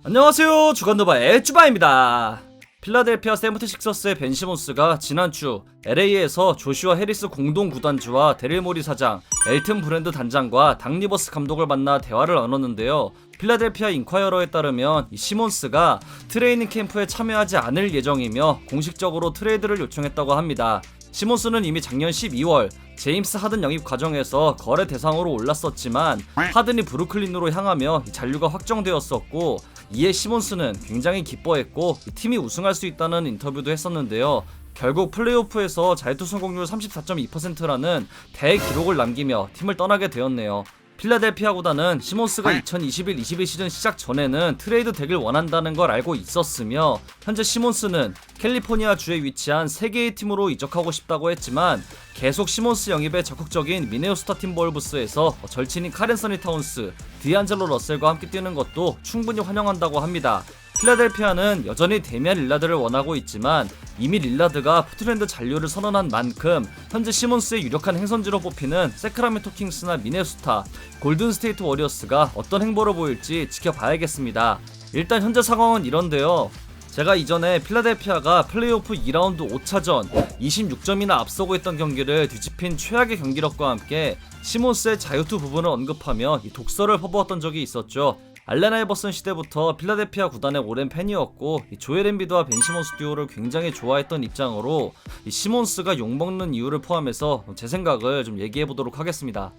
안녕하세요, 주간도바의 쭈바입니다. 필라델피아 세븐티식서스의 벤 시몬스가 지난주 LA에서 조슈아 해리스 공동 구단주와 데릴 모리 사장, 엘튼 브랜드 단장과 닥 리버스 감독을 만나 대화를 나눴는데요. 필라델피아 인콰이어러에 따르면 이 시몬스가 트레이닝 캠프에 참여하지 않을 예정이며 공식적으로 트레이드를 요청했다고 합니다. 시몬스는 이미 작년 12월 제임스 하든 영입 과정에서 거래 대상으로 올랐었지만 하든이 브루클린으로 향하며 잔류가 확정되었었고, 이에 시몬스는 굉장히 기뻐했고 팀이 우승할 수 있다는 인터뷰도 했었는데요. 결국 플레이오프에서 자유투 성공률 34.2%라는 대기록을 남기며 팀을 떠나게 되었네요. 필라델피아 구단은 시몬스가 2021-22 시즌 시작 전에는 트레이드 되길 원한다는 걸 알고 있었으며, 현재 시몬스는 캘리포니아 주에 위치한 3개의 팀으로 이적하고 싶다고 했지만 계속 시몬스 영입에 적극적인 미네소타 팀볼브스에서 절친인 카렌서니 타운스, 디안젤로 러셀과 함께 뛰는 것도 충분히 환영한다고 합니다. 필라델피아는 여전히 데미안 릴라드를 원하고 있지만 이미 릴라드가 포틀랜드 잔류를 선언한 만큼 현재 시몬스의 유력한 행선지로 뽑히는 세크라멘토 킹스나 미네소타, 골든스테이트 워리어스가 어떤 행보를 보일지 지켜봐야겠습니다. 일단 현재 상황은 이런데요. 제가 이전에 필라델피아가 플레이오프 2라운드 5차전 26점이나 앞서고 있던 경기를 뒤집힌 최악의 경기력과 함께 시몬스의 자유투 부분을 언급하며 이 독설을 퍼부었던 적이 있었죠. 알렌 아이버슨 시대부터 필라델피아 구단의 오랜 팬이었고 조엘 엠비드와 벤 시몬스 듀오를 굉장히 좋아했던 입장으로 이 시몬스가 욕먹는 이유를 포함해서 제 생각을 좀 얘기해보도록 하겠습니다.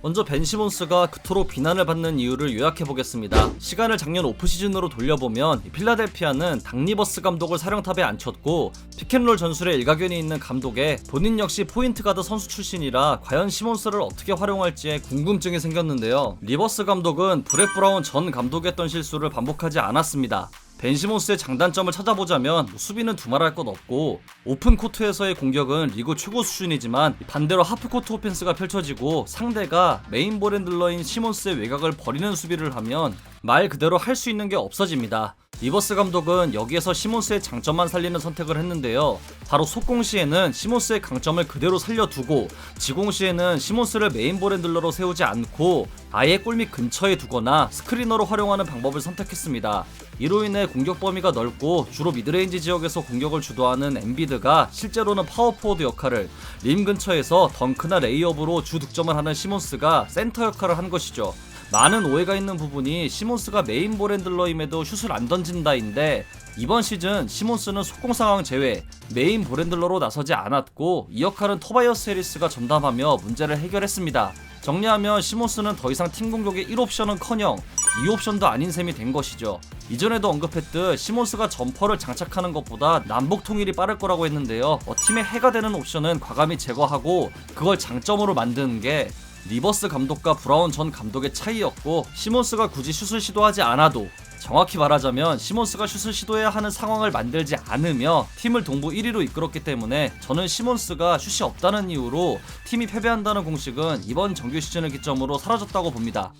먼저 벤 시몬스가 그토록 비난을 받는 이유를 요약해보겠습니다. 시간을 작년 오프시즌으로 돌려보면 필라델피아는 닥 리버스 감독을 사령탑에 앉혔고 픽앤롤 전술에 일가견이 있는 감독에 본인 역시 포인트 가드 선수 출신이라 과연 시몬스를 어떻게 활용할지에 궁금증이 생겼는데요. 리버스 감독은 브렛 브라운 전 감독이 했던 실수를 반복하지 않았습니다. 벤 시몬스의 장단점을 찾아보자면 수비는 두말할 것 없고, 오픈 코트에서의 공격은 리그 최고 수준이지만 반대로 하프 코트 오펜스가 펼쳐지고 상대가 메인 볼 핸들러인 시몬스의 외곽을 버리는 수비를 하면 말 그대로 할 수 있는 게 없어집니다. 리버스 감독은 여기에서 시몬스의 장점만 살리는 선택을 했는데요. 바로 속공 시에는 시몬스의 강점을 그대로 살려두고 지공 시에는 시몬스를 메인볼 핸들러로 세우지 않고 아예 골밑 근처에 두거나 스크리너로 활용하는 방법을 선택했습니다. 이로 인해 공격 범위가 넓고 주로 미드레인지 지역에서 공격을 주도하는 엠비드가 실제로는 파워포워드 역할을, 림 근처에서 덩크나 레이업으로 주 득점을 하는 시몬스가 센터 역할을 한 것이죠. 많은 오해가 있는 부분이 시몬스가 메인 볼 핸들러임에도 슛을 안 던진다인데, 이번 시즌 시몬스는 속공 상황 제외 메인 볼 핸들러로 나서지 않았고 이 역할은 토바이어스 해리스가 전담하며 문제를 해결했습니다. 정리하면 시몬스는 더 이상 팀 공격의 1옵션은커녕 2옵션도 아닌 셈이 된 것이죠. 이전에도 언급했듯 시몬스가 점퍼를 장착하는 것보다 남북 통일이 빠를 거라고 했는데요. 팀에 해가 되는 옵션은 과감히 제거하고 그걸 장점으로 만드는 게 리버스 감독과 브라운 전 감독의 차이였고, 시몬스가 굳이 슛을 시도하지 않아도, 정확히 말하자면 시몬스가 슛을 시도해야 하는 상황을 만들지 않으며 팀을 동부 1위로 이끌었기 때문에 저는 시몬스가 슛이 없다는 이유로 팀이 패배한다는 공식은 이번 정규 시즌을 기점으로 사라졌다고 봅니다.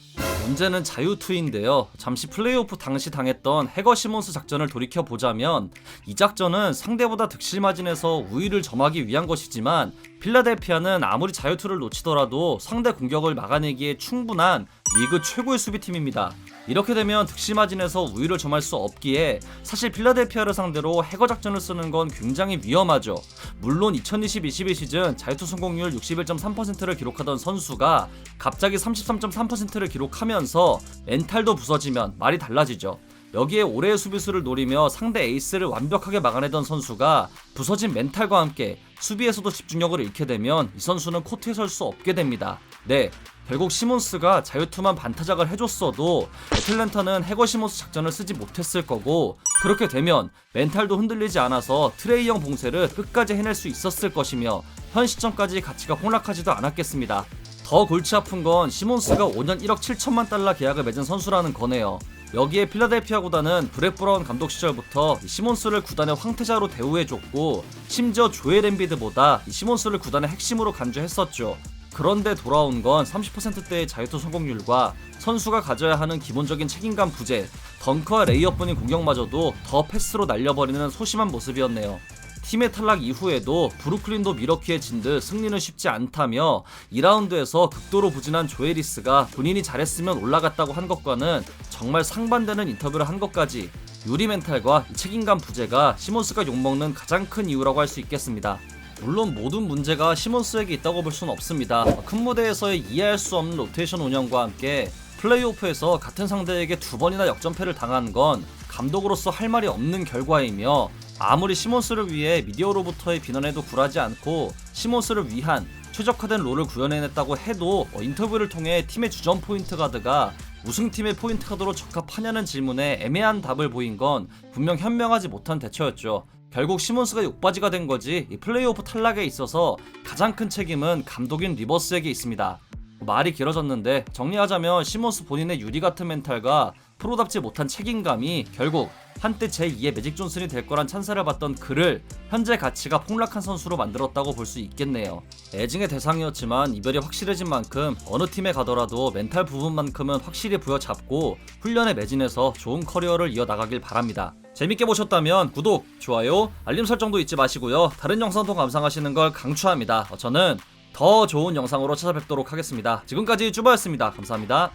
문제는 자유투인데요. 잠시 플레이오프 당시 당했던 해거 시몬스 작전을 돌이켜보자면 이 작전은 상대보다 득실 마진에서 우위를 점하기 위한 것이지만 필라델피아는 아무리 자유투를 놓치더라도 상대 공격을 막아내기에 충분한 리그 최고의 수비팀입니다. 이렇게 되면 득실 마진에서 우위를 점할 수 없기에 사실 필라델피아를 상대로 해거 작전을 쓰는 건 굉장히 위험하죠. 물론 2020-21 시즌 자유투 성공률 61.3%를 기록하던 선수가 갑자기 33.3%를 기록하면서 멘탈도 부서지면 말이 달라지죠. 여기에 올해의 수비수를 노리며 상대 에이스를 완벽하게 막아내던 선수가 부서진 멘탈과 함께 수비에서도 집중력을 잃게 되면 이 선수는 코트에 설 수 없게 됩니다. 네, 결국 시몬스가 자유투만 반타작을 해줬어도 애틀랜타는 해거 시몬스 작전을 쓰지 못했을 거고, 그렇게 되면 멘탈도 흔들리지 않아서 트레이형 봉쇄를 끝까지 해낼 수 있었을 것이며 현 시점까지 가치가 폭락하지도 않았겠습니다. 더 골치 아픈 건 시몬스가 5년 1억 7천만 달러 계약을 맺은 선수라는 거네요. 여기에 필라델피아 구단은 브렛 브라운 감독 시절부터 시몬스를 구단의 황태자로 대우해줬고, 심지어 조엘 엠비드보다 시몬스를 구단의 핵심으로 간주했었죠. 그런데 돌아온 건 30%대의 자유투 성공률과 선수가 가져야 하는 기본적인 책임감 부재, 덩크와 레이업뿐인 공격마저도 더 패스로 날려버리는 소심한 모습이었네요. 팀의 탈락 이후에도 브루클린도 미러키에 진 듯 승리는 쉽지 않다며 2라운드에서 극도로 부진한 조에리스가 본인이 잘했으면 올라갔다고 한 것과는 정말 상반되는 인터뷰를 한 것까지 유리 멘탈과 책임감 부재가 시몬스가 욕먹는 가장 큰 이유라고 할 수 있겠습니다. 물론 모든 문제가 시몬스에게 있다고 볼 수는 없습니다. 큰 무대에서의 이해할 수 없는 로테이션 운영과 함께 플레이오프에서 같은 상대에게 2번이나 역전패를 당한 건 감독으로서 할 말이 없는 결과이며, 아무리 시몬스를 위해 미디어로부터의 비난에도 굴하지 않고 시몬스를 위한 최적화된 롤을 구현해냈다고 해도 인터뷰를 통해 팀의 주전 포인트 가드가 우승팀의 포인트 가드로 적합하냐는 질문에 애매한 답을 보인 건 분명 현명하지 못한 대처였죠. 결국 시몬스가 욕바지가 된 거지, 이 플레이오프 탈락에 있어서 가장 큰 책임은 감독인 리버스에게 있습니다. 말이 길어졌는데 정리하자면 시몬스 본인의 유리 같은 멘탈과 프로답지 못한 책임감이 결국 한때 제2의 매직 존슨이 될 거란 찬사를 받던 그를 현재 가치가 폭락한 선수로 만들었다고 볼 수 있겠네요. 애증의 대상이었지만 이별이 확실해진 만큼 어느 팀에 가더라도 멘탈 부분만큼은 확실히 부여잡고 훈련에 매진해서 좋은 커리어를 이어나가길 바랍니다. 재밌게 보셨다면 구독, 좋아요, 알림 설정도 잊지 마시고요. 다른 영상도 감상하시는 걸 강추합니다. 저는 더 좋은 영상으로 찾아뵙도록 하겠습니다. 지금까지 쭈바였습니다. 감사합니다.